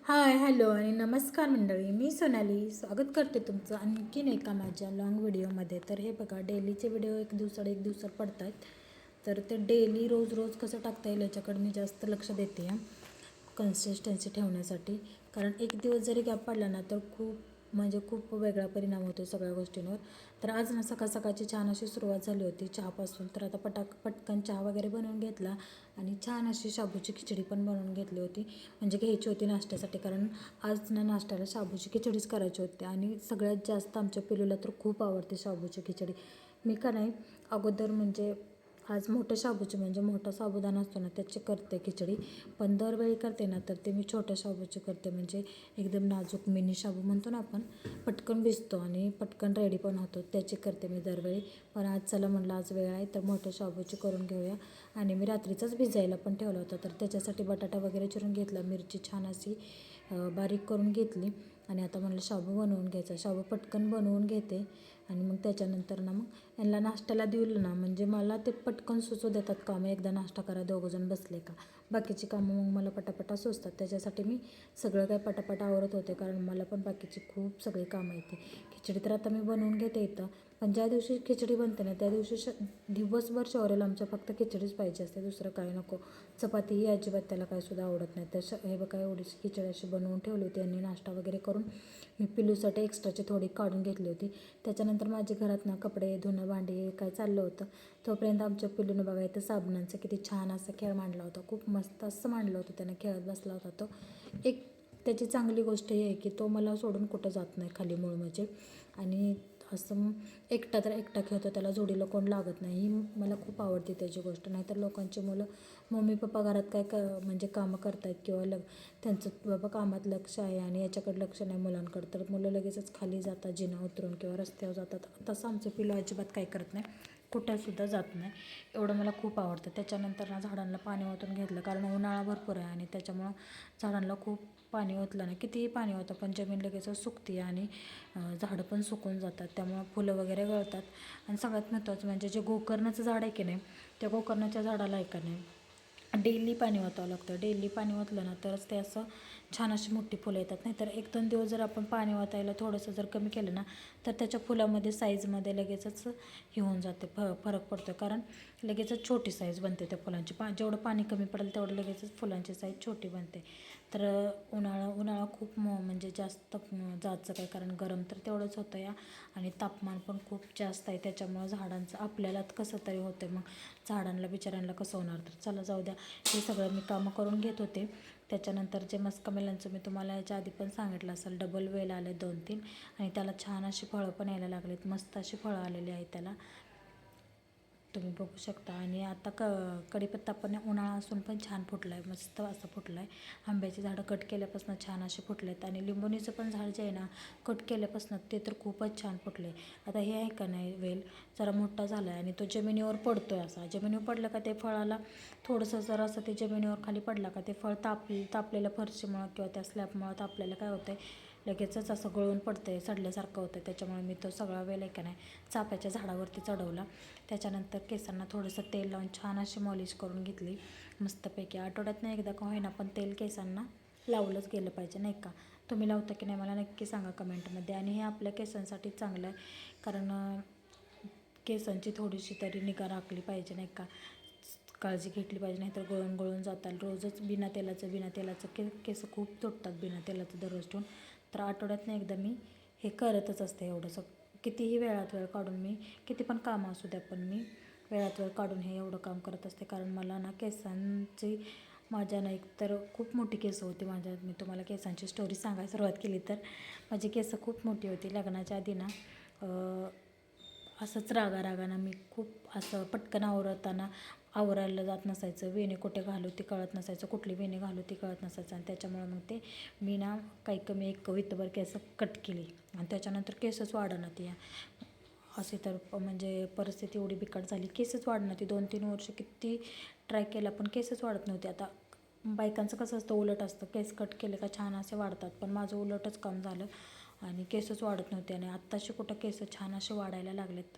Hi hello आणि नमस्कार मंडळी. मी सोनाली स्वागत करते तुमचं आणखीन एका माझ्या लॉंग व्हिडिओमध्ये. तर हे बघा, डेलीचे व्हिडिओ एक दिवसात पडत आहेत. तर ते डेली रोज रोज कसं टाकता येईल याच्याकडे मी जास्त लक्ष देते आहे, कन्सिस्टन्सी ठेवण्यासाठी. कारण एक दिवस जरी गॅप पडला ना तर खूप वेगळा परिणाम होतो सगळ्या गोष्टींवर. तर आज ना सकाळची छान अशी सुरुवात झाली होती चहापासून. तर आता पटकन चहा वगैरे बनवून घेतला आणि छान अशी शाबूची खिचडी पण बनवून घेतली होती. म्हणजे घ्यायची होती नाश्त्यासाठी, कारण आज ना नाश्त्याला शाबूची खिचडीच करायची होती. आणि सगळ्यात जास्त आमच्या पिलूला तर खूप आवडते शाबूची खिचडी. मी का नाही अगोदर म्हणजे आज मोठ्या शाबूची, म्हणजे मोठा साबुदाणा असतो ना त्याची करते खिचडी. पण दरवेळी करते ना तर ते मी छोट्या शाबूची करते, म्हणजे एकदम नाजूक मिनी शाबू म्हणतो ना आपण, पटकन भिजतो आणि पटकन रेडी पण होतो, त्याची करते मी दरवेळी. पण आज चला म्हटलं आज वेळ आहे तर मोठ्या शाबूची करून घेऊया. आणि मी रात्रीचाच भिजायला पण ठेवला होता. तर त्याच्यासाठी बटाटा वगैरे चिरून घेतला, मिरची छान अशी बारीक करून घेतली. आणि आता म्हणलं शाबू बनवून घ्यायचा. शाबू पटकन बनवून घेते आणि मग त्याच्यानंतर ना मग यांना नाश्त्याला दिलं ना, म्हणजे मला ते पटकन सुचू देतात कामं. एकदा नाश्ता करा दोघंजण बसले का बाकीची कामं मग मला पटापटा सुचतात. त्याच्यासाठी मी सगळं काय पटापटा आवरत होते, कारण मला पण बाकीची खूप सगळी कामं येते. खिचडी तर आता मी बनवून घेते इथं. पण ज्या दिवशी खिचडी बनते ना त्या दिवशी दिवसभर शौर्याला आमच्या फक्त खिचडीच पाहिजे असते, दुसरं काही नको. चपाती ही अजिबात त्याला काय सुद्धा आवडत नाही. तर हे बघा एवढीशी खिचडी अशी बनवून ठेवली होती. यांनी नाश्ता वगैरे करून मी पिलूसाठी एक्स्ट्राची थोडी काढून घेतली होती. त्याच्यानंतर माझ्या घरात ना कपडे धुणं भांडी काय चाललं होतं. तोपर्यंत आमच्या पिलूनं बघा इथं साबणांचं किती छान असं खेळ मांडला होता. खूप मस्त असं मांडलं होतं त्यानं, खेळत बसला होता तो. एक त्याची चांगली गोष्ट ही आहे की तो मला सोडून कुठं जात नाही खाली मूळ म्हणजे. आणि असं एकटा खेळतो, त्याला जोडीला कोण लागत नाही, ही मला खूप आवडते त्याची गोष्ट. नाहीतर लोकांची मुलं मम्मी पप्पा घरात काय म्हणजे कामं करतायत किंवा त्यांचं बाबा कामात लक्ष आहे आणि याच्याकडे लक्ष नाही मुलांकडं, तर मुलं लगेचच खाली जातात जिना उतरून किंवा रस्त्यावर जातात. तसं आमचं पिलू अजिबात काय करत नाही, कुठंसुद्धा जात नाही. एवढं मला खूप आवडतं. त्याच्यानंतर ना झाडांना पाणी ओतून घेतलं, कारण उन्हाळा भरपूर आहे आणि त्याच्यामुळं झाडांना खूप पाणी ओतलं नाही, कितीही पाणी होतं पण जमीन लगेच सुकते आणि झाडं पण सुकून जातात, त्यामुळं फुलं वगैरे गळतात. आणि सगळ्यात महत्त्वाचं म्हणजे जे गोकर्णाचं झाड आहे की नाही, त्या गोकर्णाच्या झाडाला आहे का नाही डेली पाणी ओतावं लागतं. डेली पाणी ओतलं ना तरच ते असं छान अशी मोठी फुलं येतात. नाही तर 1-2 दिवस जर आपण पाणी ओतायला थोडंसं जर कमी केलं ना तर त्याच्या फुलामध्ये साईजमध्ये लगेचच हे होऊन जाते, फरक पडतो. कारण लगेचच छोटी साईज बनते त्या फुलांची. जेवढं पाणी कमी पडेल तेवढं लगेचच फुलांची साईज छोटी बनते. तर उन्हाळा खूप म्हणजे जास्त जायचं काय, कारण गरम तर तेवढंच होतं या आणि तापमान पण खूप जास्त आहे. त्याच्यामुळं झाडांचं आपल्याला कसं तरी होतं, मग झाडांना बिचाऱ्यांना कसं होणार. तर चला जाऊ द्या, हे सगळं मी कामं करून घेत होते. त्याच्यानंतर जे मस्कमेलांचं मी तुम्हाला याच्या आधी पण सांगितलं असेल, डबल वेल आले 2-3 आणि त्याला छान अशी फळं पण यायला लागलीत. मस्त अशी फळं आलेली आहेत त्याला, तुम्ही बघू शकता. आणि आता कढीपत्ता पण उन्हाळा असून पण छान फुटला आहे, मस्त असं फुटलं आहे. आंब्याची झाडं कट केल्यापासून छान असे फुटले आहेत. आणि लिंबोणीचं पण झाड जे आहे ना कट केल्यापासून ते तर खूपच छान फुटले. आता हे आहे का नाही वेल जरा मोठा झाला आहे आणि तो जमिनीवर पडतो आहे. असा जमिनीवर पडलं का ते फळाला थोडंसं जरा असं ते जमिनीवर खाली पडला का ते फळ तापलेल्या फरशीमुळं किंवा त्या स्लॅबमुळं तापलेलं काय होतं आहे, लगेचच असं गळून पडतं आहे, सडल्यासारखं होतं. त्याच्यामुळे मी तो सगळा वेल आहे का नाही चाफ्याच्या झाडावरती चढवला. त्याच्यानंतर केसांना थोडंसं तेल लावून छान अशी मॉलिश करून घेतली मस्तपैकी. आठवड्यातनं एकदा का होईना पण तेल केसांना लावलंच गेलं पाहिजे, नाही का. तुम्ही लावता की नाही मला नक्की सांगा कमेंटमध्ये. आणि हे आपल्या केसांसाठी चांगलं आहे, कारण केसांची थोडीशी तरी निगा राखली पाहिजे, नाही का, काळजी घेतली पाहिजे. नाहीतर गळून जातात. रोजच बिना तेलाचं केस खूप तुटतात बिना तेलाचं दररोज ठेवून. तर आठवड्यातनं एकदा मी हे करतच असते. एवढंसं कितीही वेळात वेळ काढून मी, किती पण कामं असू द्या पण मी वेळात वेळ काढून हे एवढं काम करत असते. कारण मला ना केसांची माझ्या ना एकतर खूप मोठी केस होती मी तुम्हाला केसांची स्टोरी सांगायला सुरुवात केली तर माझी केस खूप मोठी होती. लग्नाच्या आधी ना असंच रागानं मी खूप असं पटकन आवरायला जात नसायचं. वेणी कुठे घालू ती कळत नसायचं, कुठली वेणी घालू ती कळत नसायचं. आणि त्याच्यामुळे मग ते मी ना काही कमी एक वितभर केस कट केली आणि त्याच्यानंतर केसच वाढना ती. असे तर म्हणजे परिस्थिती एवढी बिकट झाली, केसच वाढणार ती. 2-3 वर्ष किती ट्राय केला पण केसच वाढत नव्हते. आता बायकांचं कसं असतं, उलट असतं, केस कट केले का छान असे वाढतात, पण माझं उलटच काम झालं आणि केसच वाढत नव्हते. आणि आत्ताशी कुठं केस छान असे वाढायला लागलेत.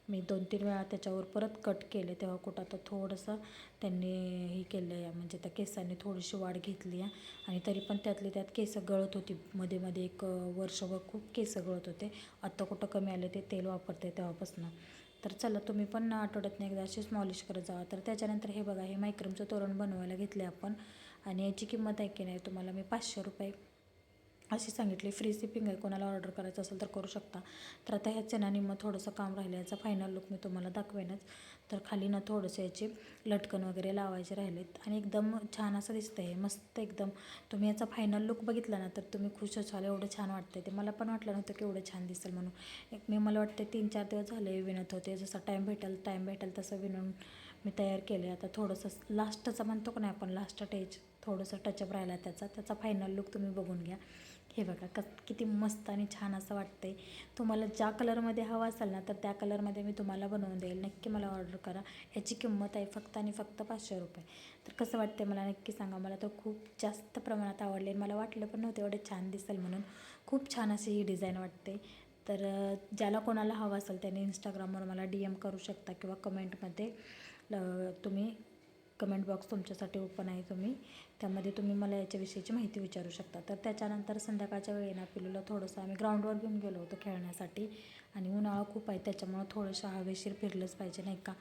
मी 2-3 वेळा त्याच्यावर परत कट केले तेव्हा कुठं आता थोडंसं त्यांनी हे केलं आहे, म्हणजे त्या केसांनी थोडीशी वाढ घेतली आहे. आणि तरी पण त्यातली त्यात केस गळत होती मध्ये मध्ये, एक वर्षभर खूप केस गळत होते. आत्ता कुठं कमी आले ते तेल वापरते तेव्हापासून. तर चला तुम्ही पण आठवड्यातनं एकदा अशीच मॉलिश करत जावा. तर त्याच्यानंतर हे बघा, हे मायक्रमचं तोरण बनवायला घेतले आपण. आणि याची किंमत आहे की नाही तुम्हाला मी 500 रुपये अशी सांगितली. फ्री शिपिंग आहे, कोणाला ऑर्डर करायचं असेल तर करू शकता. तर आता ह्याचं ना निम्मं थोडंसं काम राहिलं, याचा फायनल लुक मी तुम्हाला दाखवेनच. तर खाली ना थोडंसं याचे लटकन वगैरे लावायचे राहिलेत आणि एकदम छान असं दिसतं आहे, मस्त एकदम. तुम्ही याचा फायनल लुक बघितला ना तर तुम्ही खुशच व्हाल, एवढं छान वाटतं ते. मला पण वाटलं नव्हतं की एवढं छान दिसेल म्हणून. मला वाटतं 3-4 दिवस झाले विणत होते, जसा टाईम भेटेल तसं विणून मी तयार केले. आता थोडंसं लास्टचं म्हणतो का नाही आपण, लास्ट टच थोडंसं टचअप राहिला त्याचा फायनल लुक तुम्ही बघून घ्या. हे बघा किती मस्त आणि छान असं वाटतं आहे. तुम्हाला ज्या कलरमध्ये हवा असेल ना तर त्या कलरमध्ये मी तुम्हाला बनवून देईल. नक्की मला ऑर्डर करा. याची किंमत आहे फक्त आणि फक्त 500 रुपये. तर कसं वाटतं मला नक्की सांगा. मला तर खूप जास्त प्रमाणात आवडले. मला वाटलं पण नव्हतं एवढं छान दिसेल म्हणून. खूप छान अशी ही डिझाईन वाटते. तर ज्याला कोणाला हवं असेल त्याने इंस्टाग्रामवर मला DM करू शकता किंवा कमेंटमध्ये तुम्ही, कमेंट बॉक्स तुमच्यासाठी ओपन आहे, त्यामध्ये तुम्ही मला याच्याविषयीची माहिती विचारू शकता. तर त्याच्यानंतर संध्याकाळच्या वेळी ना पिलूला थोडंसं आम्ही ग्राउंडवर घेऊन गेलो होतो खेळण्यासाठी. आणि उन्हाळा खूप आहे त्याच्यामुळं थोडंसं हवेशीर फिरलंच पाहिजे नाही का.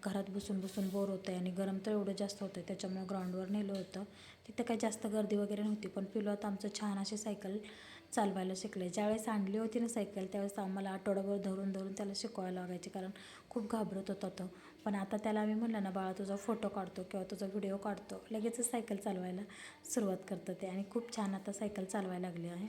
घरात बसून बसून बोर होतं आहे आणि गरम तर एवढं जास्त होतं आहे, त्याच्यामुळं ग्राउंडवर नेलं होतं. तिथं काही जास्त गर्दी वगैरे नव्हती, पण पिलू आता आमचं छान अशी सायकल चालवायला शिकले. ज्यावेळेस आणली होती ना सायकल त्यावेळेस आम्हाला आठवडाभर धरून धरून त्याला शिकवायला लागायचे, कारण खूप घाबरत होता तो. पण आता त्याला आम्ही म्हटलं ना, बाळा तुझा फोटो काढतो किंवा तुझा व्हिडिओ काढतो, लगेचच सायकल चालवायला सुरुवात करतं ते. आणि खूप छान आता सायकल चालवायला लागली आहे.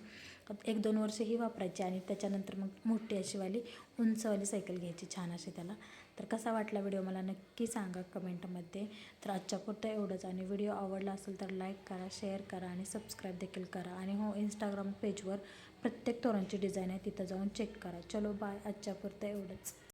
1-2 वर्ष ही वापरायची आणि त्याच्यानंतर मग मोठी अशीवाली उंचवाली सायकल घ्यायची छान अशी त्याला. तर कसा वाटला व्हिडिओ मला नक्की सांगा कमेंटमध्ये. तर आजच्या पुरतं एवढंच. आणि व्हिडिओ आवडला असेल तर लाईक करा, शेअर करा आणि सबस्क्राईब देखील करा. आणि हो, इंस्टाग्राम पेजवर प्रत्येक तोरणची डिझाईन आहे, तिथं जाऊन चेक करा. चलो बाय, आजच्या पुरतं एवढंच.